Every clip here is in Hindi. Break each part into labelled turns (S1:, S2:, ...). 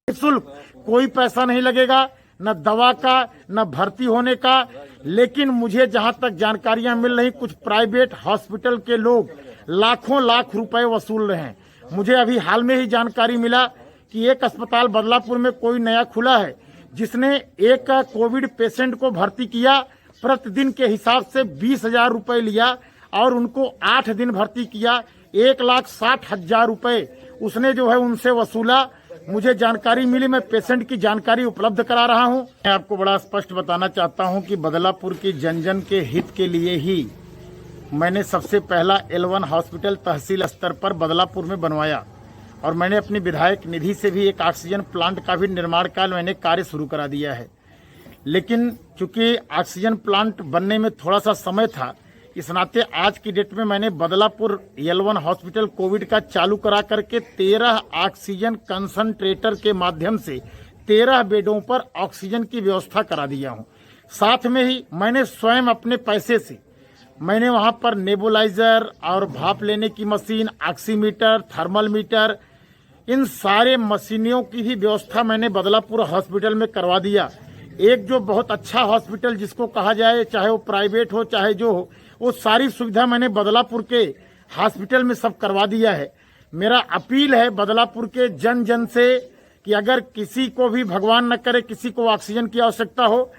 S1: निःशुल्क, कोई पैसा नहीं लगेगा, न दवा का न भर्ती होने का। लेकिन मुझे जहां तक जानकारियां मिल रही, कुछ प्राइवेट हॉस्पिटल के लोग लाखों लाख रुपए वसूल रहे हैं। मुझे अभी हाल में ही जानकारी मिला कि एक अस्पताल बदलापुर में कोई नया खुला है जिसने एक कोविड पेशेंट को भर्ती किया, प्रतिदिन के हिसाब से 20,000 रुपए लिया और उनको 8 दिन भर्ती किया, 1,60,000 रुपए उसने जो है उनसे वसूला। मुझे जानकारी मिली, मैं पेशेंट की जानकारी उपलब्ध करा रहा हूं। मैं आपको बड़ा स्पष्ट बताना चाहता हूं कि बदलापुर की जन जन के हित के लिए ही मैंने सबसे पहला L1 हॉस्पिटल तहसील स्तर पर बदलापुर में बनवाया और मैंने अपनी विधायक निधि से भी एक ऑक्सीजन प्लांट का भी निर्माण का मैंने कार्य शुरू करा दिया है। लेकिन चूंकि ऑक्सीजन प्लांट बनने में थोड़ा सा समय था, इस नाते आज की डेट में मैंने बदलापुर L1 हॉस्पिटल कोविड का चालू करा करके 13 ऑक्सीजन कंसंट्रेटर के माध्यम से 13 बेडों पर ऑक्सीजन की व्यवस्था करा दिया हूं। साथ में ही मैंने स्वयं अपने पैसे से मैंने वहां पर नेबुलाइजर और भाप लेने की मशीन, ऑक्सीमीटर, थर्मल मीटर, इन सारे मशीनों की ही व्यवस्था मैंने बदलापुर हॉस्पिटल में करवा दिया। एक जो बहुत अच्छा हॉस्पिटल जिसको कहा जाए, चाहे वो प्राइवेट हो चाहे जो हो, वो सारी सुविधा मैंने बदलापुर के हॉस्पिटल में सब करवा दिया है। मेरा अपील है बदलापुर के जन जन से कि अगर किसी को भी, भगवान न करे, किसी को ऑक्सीजन की आवश्यकता हो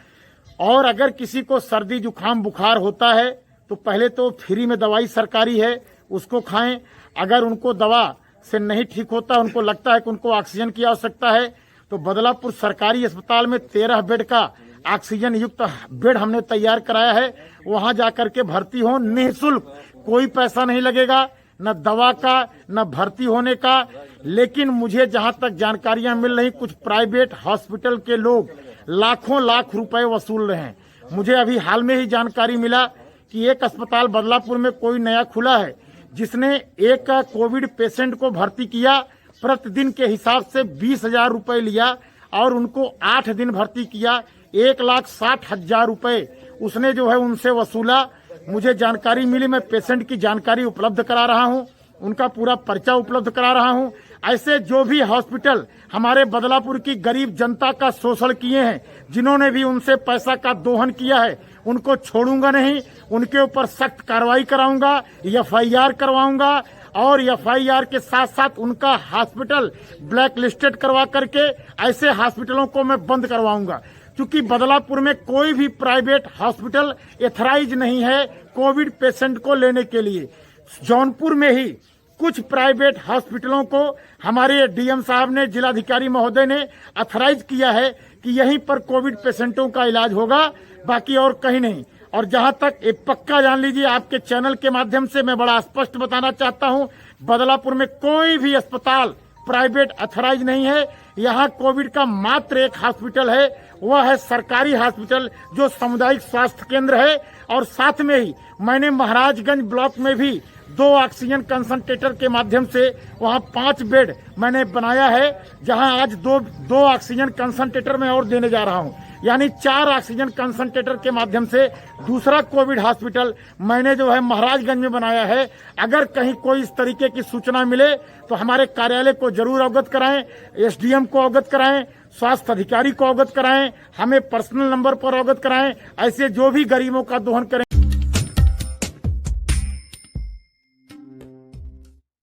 S1: और अगर किसी को सर्दी जुकाम बुखार होता है तो पहले तो फ्री में दवाई सरकारी है, उसको खाएं। अगर उनको दवा से नहीं ठीक होता, उनको लगता है कि उनको ऑक्सीजन की आवश्यकता है, तो बदलापुर सरकारी अस्पताल में 13 बेड का ऑक्सीजन युक्त बेड हमने तैयार कराया है। वहां जाकर के भर्ती हो, निःशुल्क, कोई पैसा नहीं लगेगा, न दवा का न भर्ती होने का। लेकिन मुझे जहां तक जानकारियां मिल रही, कुछ प्राइवेट हॉस्पिटल के लोग लाखों लाख रुपए वसूल रहे हैं। मुझे अभी हाल में ही जानकारी मिला कि एक अस्पताल बदलापुर में कोई नया खुला है जिसने एक कोविड पेशेंट को भर्ती किया, प्रतिदिन के हिसाब से 20,000 रुपए लिया और उनको 8 दिन भर्ती किया, 1,60,000 रुपए उसने जो है उनसे वसूला। मुझे जानकारी मिली, मैं पेशेंट की जानकारी उपलब्ध करा रहा हूं, उनका पूरा पर्चा उपलब्ध करा रहा हूं। ऐसे जो भी हॉस्पिटल हमारे बदलापुर की गरीब जनता का शोषण किए हैं, जिन्होंने भी उनसे पैसा का दोहन किया है, उनको छोड़ूंगा नहीं, उनके ऊपर सख्त कार्रवाई कराऊंगा, FIR करवाऊंगा और FIR के साथ साथ उनका हॉस्पिटल ब्लैक लिस्टेड करवा करके ऐसे हॉस्पिटलों को मैं बंद करवाऊंगा। क्योंकि बदलापुर में कोई भी प्राइवेट हॉस्पिटल एथराइज नहीं है कोविड पेशेंट को लेने के लिए। जौनपुर में ही कुछ प्राइवेट हॉस्पिटलों को हमारे DM साहब ने, जिलाधिकारी महोदय ने अथराइज किया है कि यहीं पर कोविड पेशेंटों का इलाज होगा, बाकी और कहीं नहीं। और जहां तक एक पक्का जान लीजिए, आपके चैनल के माध्यम से मैं बड़ा स्पष्ट बताना चाहता हूं, बदलापुर में कोई भी अस्पताल प्राइवेट अथराइज नहीं है। यहाँ कोविड का मात्र एक हॉस्पिटल है, वह है सरकारी हॉस्पिटल जो सामुदायिक स्वास्थ्य केंद्र है। और साथ में ही मैंने महाराजगंज ब्लॉक में भी 2 ऑक्सीजन कंसंट्रेटर के माध्यम से वहां 5 बेड मैंने बनाया है, जहां आज दो ऑक्सीजन कंसंट्रेटर में और देने जा रहा हूं, यानी 4 ऑक्सीजन कंसंट्रेटर के माध्यम से दूसरा कोविड हॉस्पिटल मैंने जो है महाराजगंज में बनाया है। अगर कहीं कोई इस तरीके की सूचना मिले तो हमारे कार्यालय को जरूर अवगत कराएं, SDM को अवगत कराएं, स्वास्थ्य अधिकारी को अवगत कराएं, हमें पर्सनल नंबर पर अवगत कराएं। ऐसे जो भी गरीबों का दोहन करें